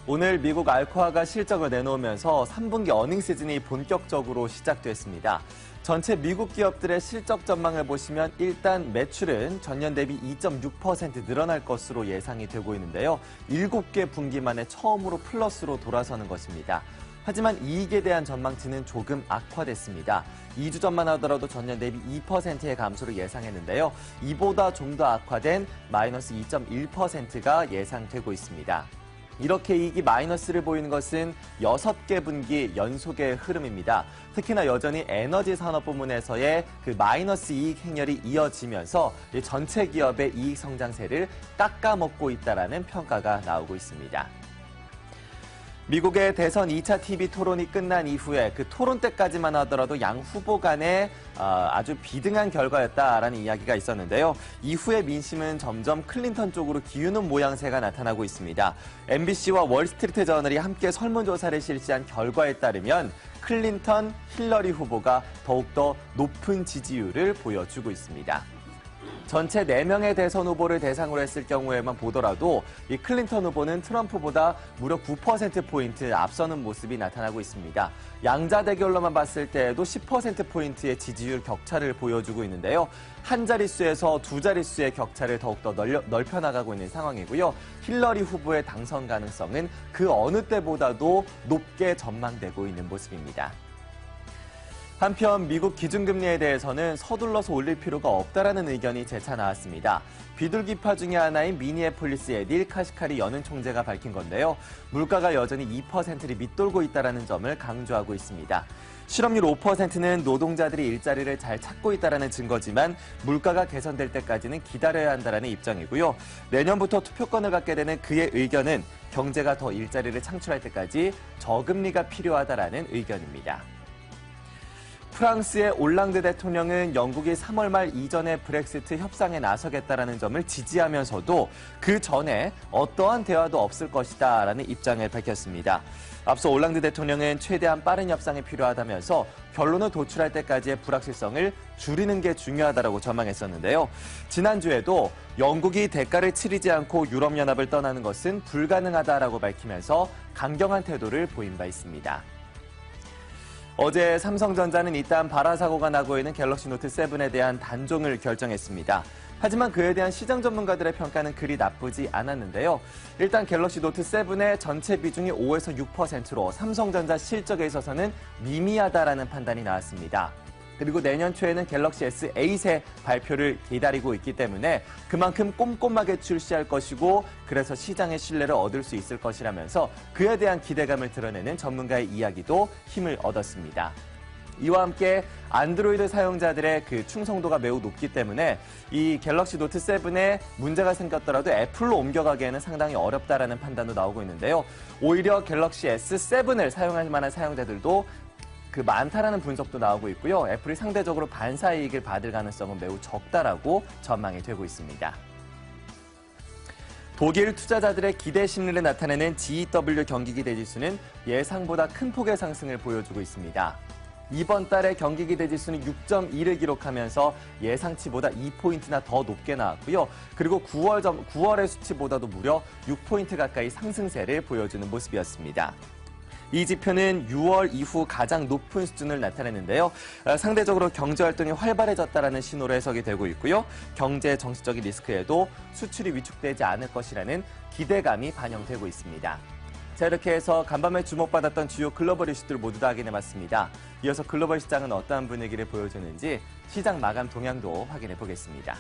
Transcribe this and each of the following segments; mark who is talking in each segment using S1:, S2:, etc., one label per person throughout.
S1: 오늘 미국 알코아가 실적을 내놓으면서 3분기 어닝 시즌이 본격적으로 시작됐습니다. 전체 미국 기업들의 실적 전망을 보시면 일단 매출은 전년 대비 2.6% 늘어날 것으로 예상이 되고 있는데요. 7개 분기 만에 처음으로 플러스로 돌아서는 것입니다. 하지만 이익에 대한 전망치는 조금 악화됐습니다. 2주 전만 하더라도 전년 대비 2%의 감소를 예상했는데요. 이보다 좀 더 악화된 마이너스 2.1%가 예상되고 있습니다. 이렇게 이익이 마이너스를 보이는 것은 6개 분기 연속의 흐름입니다. 특히나 여전히 에너지 산업 부문에서의 그 마이너스 이익 행렬이 이어지면서 전체 기업의 이익 성장세를 깎아먹고 있다는 평가가 나오고 있습니다. 미국의 대선 2차 TV 토론이 끝난 이후에 그 토론 때까지만 하더라도 양 후보 간에 아주 비등한 결과였다라는 이야기가 있었는데요. 이후에 민심은 점점 클린턴 쪽으로 기우는 모양새가 나타나고 있습니다. MBC와 월스트리트 저널이 함께 설문조사를 실시한 결과에 따르면 클린턴, 힐러리 후보가 더욱더 높은 지지율을 보여주고 있습니다. 전체 4명의 대선 후보를 대상으로 했을 경우에만 보더라도 이 클린턴 후보는 트럼프보다 무려 9%포인트 앞서는 모습이 나타나고 있습니다. 양자 대결로만 봤을 때에도 10%포인트의 지지율 격차를 보여주고 있는데요. 한 자릿수에서 두 자릿수의 격차를 더욱더 넓혀나가고 있는 상황이고요. 힐러리 후보의 당선 가능성은 그 어느 때보다도 높게 전망되고 있는 모습입니다. 한편 미국 기준금리에 대해서는 서둘러서 올릴 필요가 없다라는 의견이 재차 나왔습니다. 비둘기파 중의 하나인 미니애폴리스의 닐 카시카리 연은 총재가 밝힌 건데요. 물가가 여전히 2%를 밑돌고 있다는 점을 강조하고 있습니다. 실업률 5%는 노동자들이 일자리를 잘 찾고 있다는 증거지만 물가가 개선될 때까지는 기다려야 한다는 입장이고요. 내년부터 투표권을 갖게 되는 그의 의견은 경제가 더 일자리를 창출할 때까지 저금리가 필요하다는 의견입니다. 프랑스의 올랑드 대통령은 영국이 3월 말 이전에 브렉시트 협상에 나서겠다는 점을 지지하면서도 그 전에 어떠한 대화도 없을 것이다라는 입장을 밝혔습니다. 앞서 올랑드 대통령은 최대한 빠른 협상이 필요하다면서 결론을 도출할 때까지의 불확실성을 줄이는 게 중요하다고 전망했었는데요. 지난주에도 영국이 대가를 치르지 않고 유럽연합을 떠나는 것은 불가능하다라고 밝히면서 강경한 태도를 보인 바 있습니다. 어제 삼성전자는 일단 발화 사고가 나고 있는 갤럭시 노트 7에 대한 단종을 결정했습니다. 하지만 그에 대한 시장 전문가들의 평가는 그리 나쁘지 않았는데요. 일단 갤럭시 노트 7의 전체 비중이 5에서 6%로 삼성전자 실적에 있어서는 미미하다라는 판단이 나왔습니다. 그리고 내년 초에는 갤럭시 S8의 발표를 기다리고 있기 때문에 그만큼 꼼꼼하게 출시할 것이고 그래서 시장의 신뢰를 얻을 수 있을 것이라면서 그에 대한 기대감을 드러내는 전문가의 이야기도 힘을 얻었습니다. 이와 함께 안드로이드 사용자들의 그 충성도가 매우 높기 때문에 이 갤럭시 노트 7에 문제가 생겼더라도 애플로 옮겨가기에는 상당히 어렵다라는 판단도 나오고 있는데요. 오히려 갤럭시 S7을 사용할 만한 사용자들도 많다라는 분석도 나오고 있고요. 애플이 상대적으로 반사이익을 받을 가능성은 매우 적다라고 전망이 되고 있습니다. 독일 투자자들의 기대 심리를 나타내는 GW 경기기대지수는 예상보다 큰 폭의 상승을 보여주고 있습니다. 이번 달에 경기기대지수는 6.1을 기록하면서 예상치보다 2포인트나 더 높게 나왔고요. 그리고 9월의 수치보다도 무려 6포인트 가까이 상승세를 보여주는 모습이었습니다. 이 지표는 6월 이후 가장 높은 수준을 나타내는데요. 상대적으로 경제활동이 활발해졌다는 신호로 해석이 되고 있고요. 경제 정치적인 리스크에도 수출이 위축되지 않을 것이라는 기대감이 반영되고 있습니다. 자, 이렇게 해서 간밤에 주목받았던 주요 글로벌 이슈들 모두 다 확인해봤습니다. 이어서 글로벌 시장은 어떠한 분위기를 보여주는지 시장 마감 동향도 확인해 보겠습니다.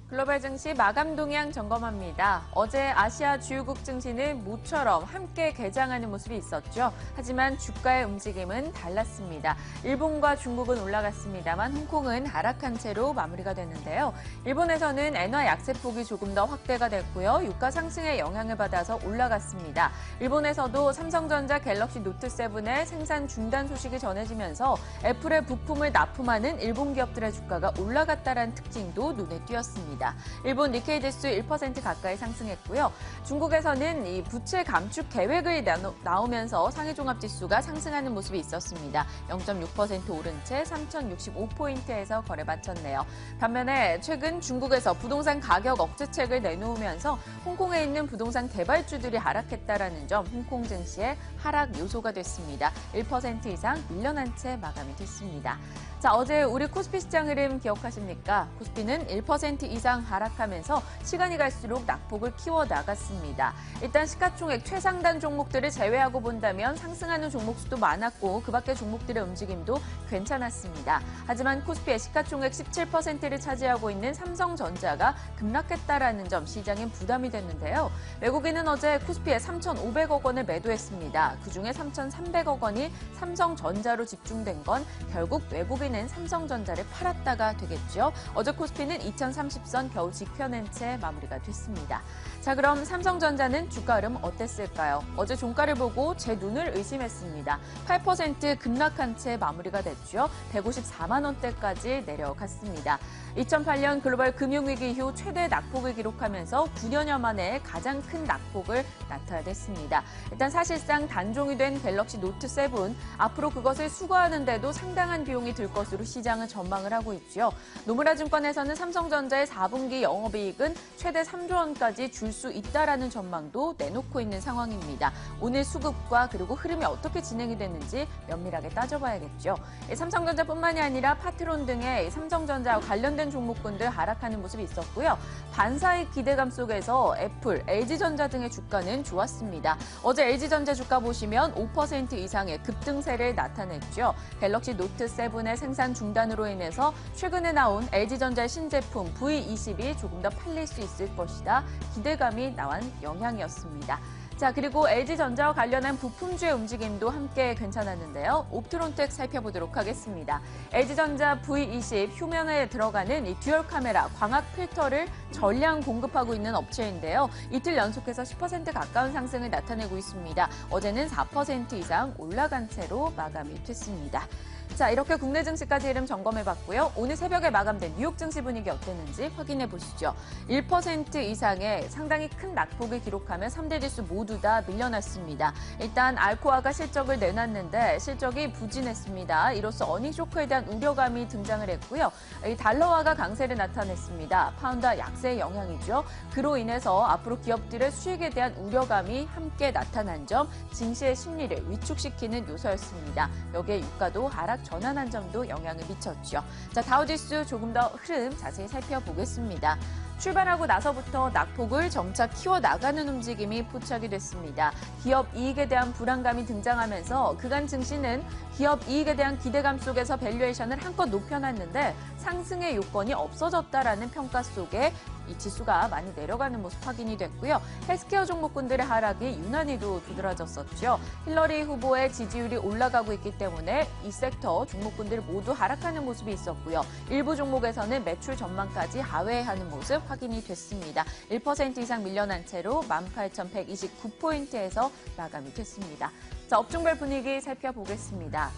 S2: 글로벌 증시 마감 동향 점검합니다. 어제 아시아 주요국 증시는 모처럼 함께 개장하는 모습이 있었죠. 하지만 주가의 움직임은 달랐습니다. 일본과 중국은 올라갔습니다만 홍콩은 하락한 채로 마무리가 됐는데요. 일본에서는 엔화 약세폭이 조금 더 확대가 됐고요. 유가 상승의 영향을 받아서 올라갔습니다. 일본에서도 삼성전자 갤럭시 노트 7의 생산 중단 소식이 전해지면서 애플의 부품을 납품하는 일본 기업들의 주가가 올라갔다는 특징도 눈에 띄었습니다. 됐습니다. 일본 니케이 지수 1% 가까이 상승했고요. 중국에서는 이 부채 감축 계획을 나오면서 상해 종합지수가 상승하는 모습이 있었습니다. 0.6% 오른 채 3,065포인트에서 거래 마쳤네요. 반면에 최근 중국에서 부동산 가격 억제책을 내놓으면서 홍콩에 있는 부동산 개발주들이 하락했다라는 점 홍콩 증시의 하락 요소가 됐습니다. 1% 이상 밀려난 채 마감이 됐습니다. 자, 어제 우리 코스피 시장 흐름 기억하십니까? 코스피는 1% 이상 하락하면서 시간이 갈수록 낙폭을 키워나갔습니다. 일단 시가총액 최상단 종목들을 제외하고 본다면 상승하는 종목 수도 많았고 그 밖의 종목들의 움직임도 괜찮았습니다. 하지만 코스피의 시가총액 17%를 차지하고 있는 삼성전자가 급락했다라는 점 시장엔 부담이 됐는데요. 외국인은 어제 코스피에 3,500억 원을 매도했습니다. 그중에 3,300억 원이 삼성전자로 집중된 건 결국 외국인은 삼성전자를 팔았다가 되겠죠. 어제 코스피는 2030선 겨우 지켜낸 채 마무리가 됐습니다. 자, 그럼 삼성전자는 주가 흐름 어땠을까요? 어제 종가를 보고 제 눈을 의심했습니다. 8% 급락한 채 마무리가 됐죠. 154만 원대까지 내려갔습니다. 2008년 글로벌 금융위기 이후 최대 낙폭을 기록하면서 9년여 만에 가장 큰 낙폭을 나타냈습니다. 일단 사실상 단종이 된 갤럭시 노트 7, 앞으로 그것을 수거하는 데도 상당한 비용이 들 것으로 시장은 전망을 하고 있죠. 노무라 증권에서는 삼성전자의 4분기 영업이익은 최대 3조 원까지 줄 수 있다라는 전망도 내놓고 있는 상황입니다. 오늘 수급과 그리고 흐름이 어떻게 진행이 되는지 면밀하게 따져봐야겠죠. 삼성전자뿐만이 아니라 파트론 등의 삼성전자와 관련된 종목군들 하락하는 모습이 있었고요. 반사의 기대감 속에서 애플, LG전자 등의 주가는 좋았습니다. 어제 LG전자 주가 보시면 5% 이상의 급등세를 나타냈죠. 갤럭시 노트 7의 생산 중단으로 인해서 최근에 나온 LG전자의 신제품 V20이 조금 더 팔릴 수 있을 것이다. 기대감이 나온 영향이었습니다. 자, 그리고 LG전자와 관련한 부품주의 움직임도 함께 괜찮았는데요. 옵트론텍 살펴보도록 하겠습니다. LG전자 V20 휴면에 들어가는 이 듀얼 카메라 광학 필터를 전량 공급하고 있는 업체인데요. 이틀 연속해서 10% 가까운 상승을 나타내고 있습니다. 어제는 4% 이상 올라간 채로 마감이 됐습니다. 자, 이렇게 국내 증시까지 흐름 점검해봤고요. 오늘 새벽에 마감된 뉴욕 증시 분위기 어땠는지 확인해 보시죠. 1% 이상의 상당히 큰 낙폭을 기록하며 3대 지수 모두 다 밀려났습니다. 일단 알코아가 실적을 내놨는데 실적이 부진했습니다. 이로써 어닝 쇼크에 대한 우려감이 등장을 했고요. 이 달러화가 강세를 나타냈습니다. 파운드 약세의 영향이죠. 그로 인해서 앞으로 기업들의 수익에 대한 우려감이 함께 나타난 점 증시의 심리를 위축시키는 요소였습니다. 여기에 유가도 하락 전환한 점도 영향을 미쳤죠. 자, 다우지수 조금 더 흐름 자세히 살펴보겠습니다. 출발하고 나서부터 낙폭을 점차 키워나가는 움직임이 포착이 됐습니다. 기업 이익에 대한 불안감이 등장하면서 그간 증시는 기업 이익에 대한 기대감 속에서 밸류에이션을 한껏 높여놨는데 상승의 요건이 없어졌다라는 평가 속에 이 지수가 많이 내려가는 모습 확인이 됐고요. 헬스케어 종목군들의 하락이 유난히도 두드러졌었죠. 힐러리 후보의 지지율이 올라가고 있기 때문에 이 섹터 종목군들 모두 하락하는 모습이 있었고요. 일부 종목에서는 매출 전망까지 하회하는 모습 확인이 됐습니다. 1% 이상 밀려난 채로 18,129포인트에서 마감이 됐습니다. 자, 업종별 분위기 살펴보겠습니다.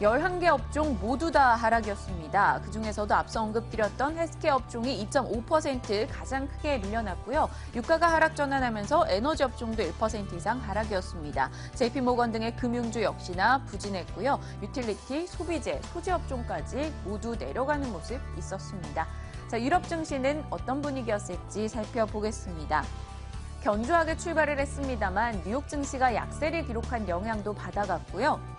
S2: 11개 업종 모두 다 하락이었습니다. 그중에서도 앞서 언급드렸던 헬스케어 업종이 2.5% 가장 크게 밀려났고요. 유가가 하락 전환하면서 에너지 업종도 1% 이상 하락이었습니다. JP모건 등의 금융주 역시나 부진했고요. 유틸리티, 소비재, 소재 업종까지 모두 내려가는 모습 있었습니다. 자, 유럽 증시는 어떤 분위기였을지 살펴보겠습니다. 견조하게 출발을 했습니다만 뉴욕 증시가 약세를 기록한 영향도 받아갔고요.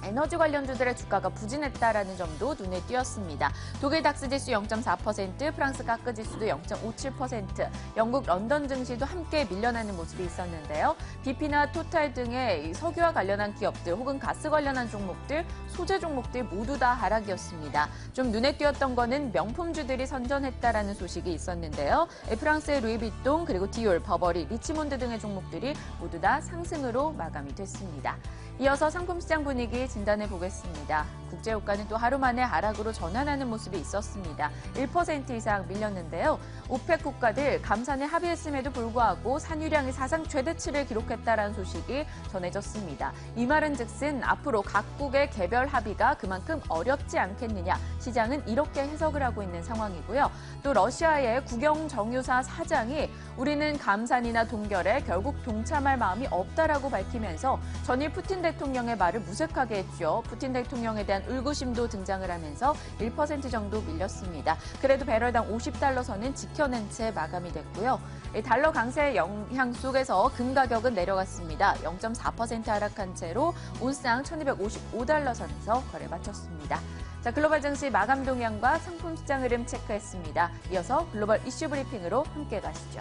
S2: 에너지 관련주들의 주가가 부진했다라는 점도 눈에 띄었습니다. 독일 닥스 지수 0.4%, 프랑스 카크 지수도 0.57%, 영국 런던 증시도 함께 밀려나는 모습이 있었는데요. BP나 토탈 등의 석유와 관련한 기업들 혹은 가스 관련한 종목들, 소재 종목들 모두 다 하락이었습니다. 좀 눈에 띄었던 거는 명품주들이 선전했다라는 소식이 있었는데요. 프랑스의 루이비통 그리고 디올, 버버리, 리치몬드 등의 종목들이 모두 다 상승으로 마감이 됐습니다. 이어서 상품시장 분위기 진단해 보겠습니다. 국제유가는 또 하루 만에 하락으로 전환하는 모습이 있었습니다. 1% 이상 밀렸는데요. 오펙 국가들 감산에 합의했음에도 불구하고 산유량이 사상 최대치를 기록했다라는 소식이 전해졌습니다. 이 말은 즉슨 앞으로 각국의 개별 합의가 그만큼 어렵지 않겠느냐, 시장은 이렇게 해석을 하고 있는 상황이고요. 또 러시아의 국영정유사 사장이 우리는 감산이나 동결에 결국 동참할 마음이 없다라고 밝히면서 전일 푸틴 대통령의 말을 무색하게 했죠. 푸틴 대통령에 대한 의구심도 등장을 하면서 1% 정도 밀렸습니다. 그래도 배럴당 50달러 선은 지켜낸 채 마감이 됐고요. 달러 강세 영향 속에서 금 가격은 내려갔습니다. 0.4% 하락한 채로 온스당 1255달러 선에서 거래 마쳤습니다. 자, 글로벌 증시 마감 동향과 상품 시장 흐름 체크했습니다. 이어서 글로벌 이슈 브리핑으로 함께 가시죠.